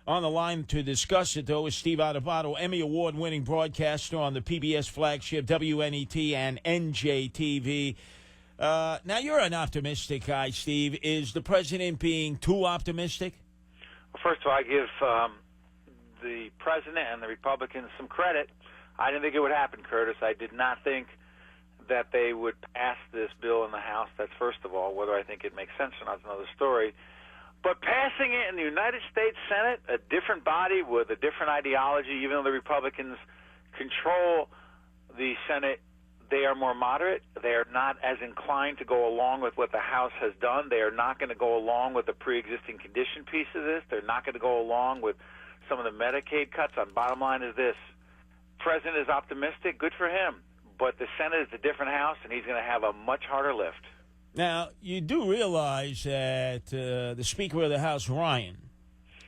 On the line to discuss it, though, is Steve Adubato, Emmy Award-winning broadcaster on the PBS flagship WNET and NJTV. Now, you're an optimistic guy, Steve. Is the president being too optimistic? Well, first of all, I give the president and the Republicans some credit. I didn't think it would happen, Curtis. I did not think that they would pass this bill in the House. That's first of all. Whether I think it makes sense or not is another story. But passing it in the United States Senate, a different body with a different ideology, even though the Republicans control the Senate, they are more moderate. They are not as inclined to go along with what the House has done. They are not going to go along with the pre-existing condition piece of this. They're not going to go along with some of the Medicaid cuts. Bottom line is this. President is optimistic. Good for him. But the Senate is a different House, and he's going to have a much harder lift. Now, you do realize that the Speaker of the House, Ryan,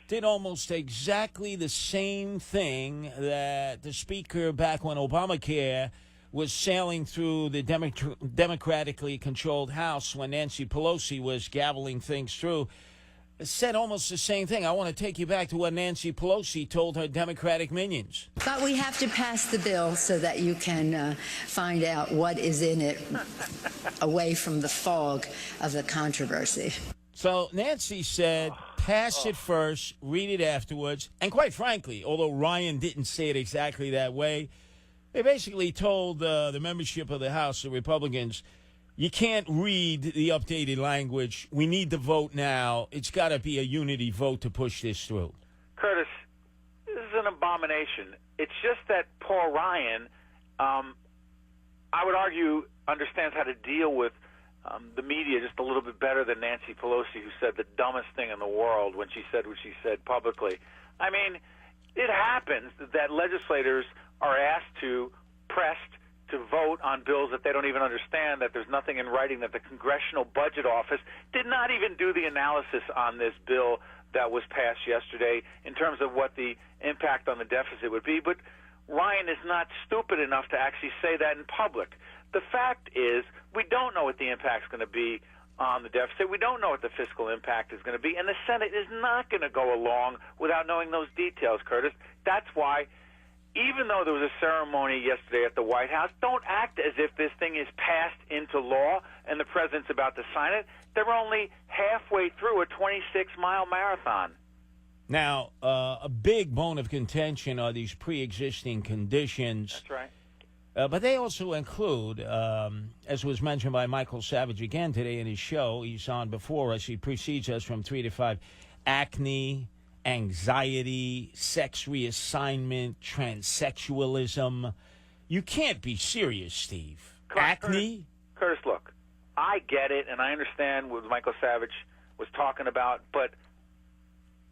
did almost exactly the same thing that the Speaker back when Obamacare was sailing through the democratically controlled House when Nancy Pelosi was gaveling things through. Said almost the same thing. I want to take you back to what Nancy Pelosi told her Democratic minions. But we have to pass the bill so that you can find out what is in it away from the fog of the controversy. So Nancy said, pass it first, read it afterwards. And quite frankly, although Ryan didn't say it exactly that way, they basically told the membership of the House, the Republicans, you can't read the updated language. We need to vote now. It's got to be a unity vote to push this through. Curtis, this is an abomination. It's just that Paul Ryan, I would argue, understands how to deal with the media just a little bit better than Nancy Pelosi, who said the dumbest thing in the world when she said what she said publicly. I mean, it happens that legislators are asked to, pressed to vote on bills that they don't even understand, that there's nothing in writing, that the Congressional Budget Office did not even do the analysis on this bill that was passed yesterday in terms of what the impact on the deficit would be. But Ryan is not stupid enough to actually say that in public. The fact is, we don't know what the impact is going to be on the deficit. We don't know what the fiscal impact is going to be, and the Senate is not going to go along without knowing those details, Curtis. That's why, even though there was a ceremony yesterday at the White House, don't act as if this thing is passed into law and the president's about to sign it. They're only halfway through a 26-mile marathon. Now, a big bone of contention are these pre-existing conditions. That's right. But they also include, as was mentioned by Michael Savage again today in his show, he's on before us, he precedes us from 3 to 5, acne, anxiety, sex reassignment, transsexualism. You can't be serious, Steve. Acne? Curtis, look, I get it, and I understand what Michael Savage was talking about, but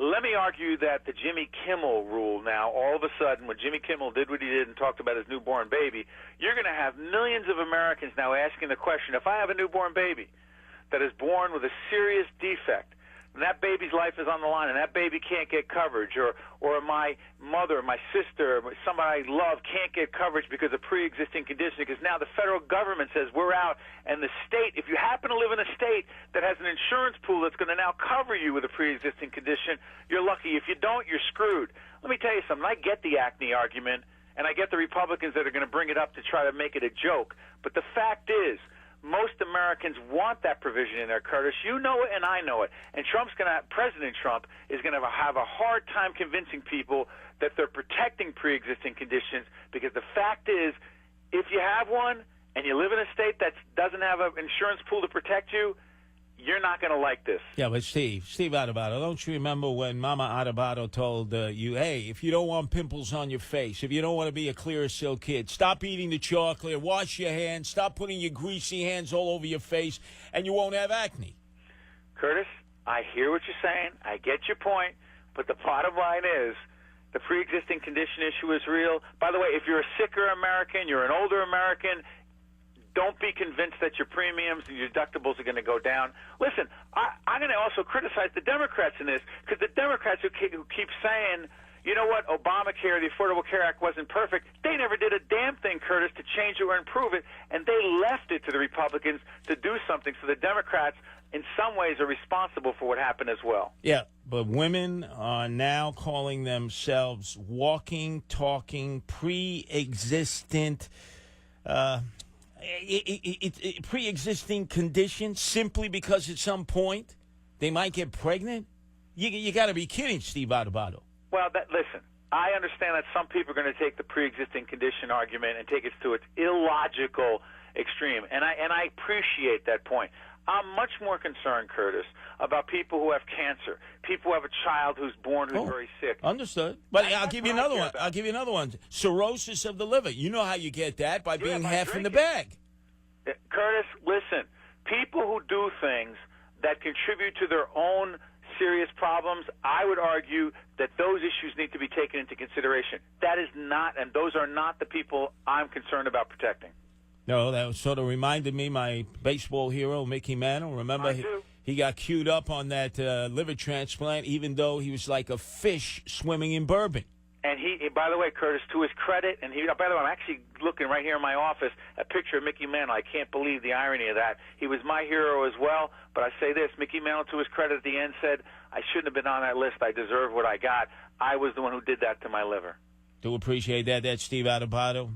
let me argue that the Jimmy Kimmel rule now, all of a sudden, when Jimmy Kimmel did what he did and talked about his newborn baby, you're going to have millions of Americans now asking the question, if I have a newborn baby that is born with a serious defect, and that baby's life is on the line, and that baby can't get coverage, or my mother, my sister, somebody I love can't get coverage because of pre-existing condition, because now the federal government says we're out, and the state, if you happen to live in a state that has an insurance pool that's going to now cover you with a pre-existing condition, you're lucky. If you don't, you're screwed. Let me tell you something. I get the acne argument, and I get the Republicans that are going to bring it up to try to make it a joke, but the fact is, most Americans want that provision in there, Curtis. You know it, and I know it. And President Trump is going to have a hard time convincing people that they're protecting pre-existing conditions, because the fact is, if you have one and you live in a state that doesn't have an insurance pool to protect you, you're not going to like this. Yeah, but Steve Adubato, don't you remember when Mama Adubato told you, hey, if you don't want pimples on your face, if you don't want to be a Clearasil kid, stop eating the chocolate, wash your hands, stop putting your greasy hands all over your face, and you won't have acne. Curtis, I hear what you're saying. I get your point. But the bottom line is, the pre-existing condition issue is real. By the way, if you're a sicker American, you're an older American, don't be convinced that your premiums and your deductibles are going to go down. Listen, I'm going to also criticize the Democrats in this, because the Democrats who keep saying, you know what, Obamacare, the Affordable Care Act wasn't perfect, they never did a damn thing, Curtis, to change it or improve it, and they left it to the Republicans to do something. So the Democrats, in some ways are responsible for what happened as well. Yeah, but women are now calling themselves walking, talking, pre-existent pre-existing conditions simply because at some point they might get pregnant? You got to be kidding, Steve Adubato. Well, listen, I understand that some people are going to take the pre-existing condition argument and take it to its illogical extreme, and I appreciate that point. I'm much more concerned, Curtis, about people who have cancer, people who have a child who's born who's very sick. Understood. But I'll give you another one. I'll give you another one. Cirrhosis of the liver. You know how you get that, by being half in the bag. Curtis, listen, people who do things that contribute to their own serious problems, I would argue that those issues need to be taken into consideration. That is not, and those are not the people I'm concerned about protecting. No, that sort of reminded me my baseball hero, Mickey Mantle. Remember, he got queued up on that liver transplant, even though he was like a fish swimming in bourbon. And he, by the way, Curtis, to his credit, and by the way, I'm actually looking right here in my office, a picture of Mickey Mantle. I can't believe the irony of that. He was my hero as well, but I say this, Mickey Mantle, to his credit, at the end said, I shouldn't have been on that list. I deserve what I got. I was the one who did that to my liver. Do appreciate that. That's Steve Adubato.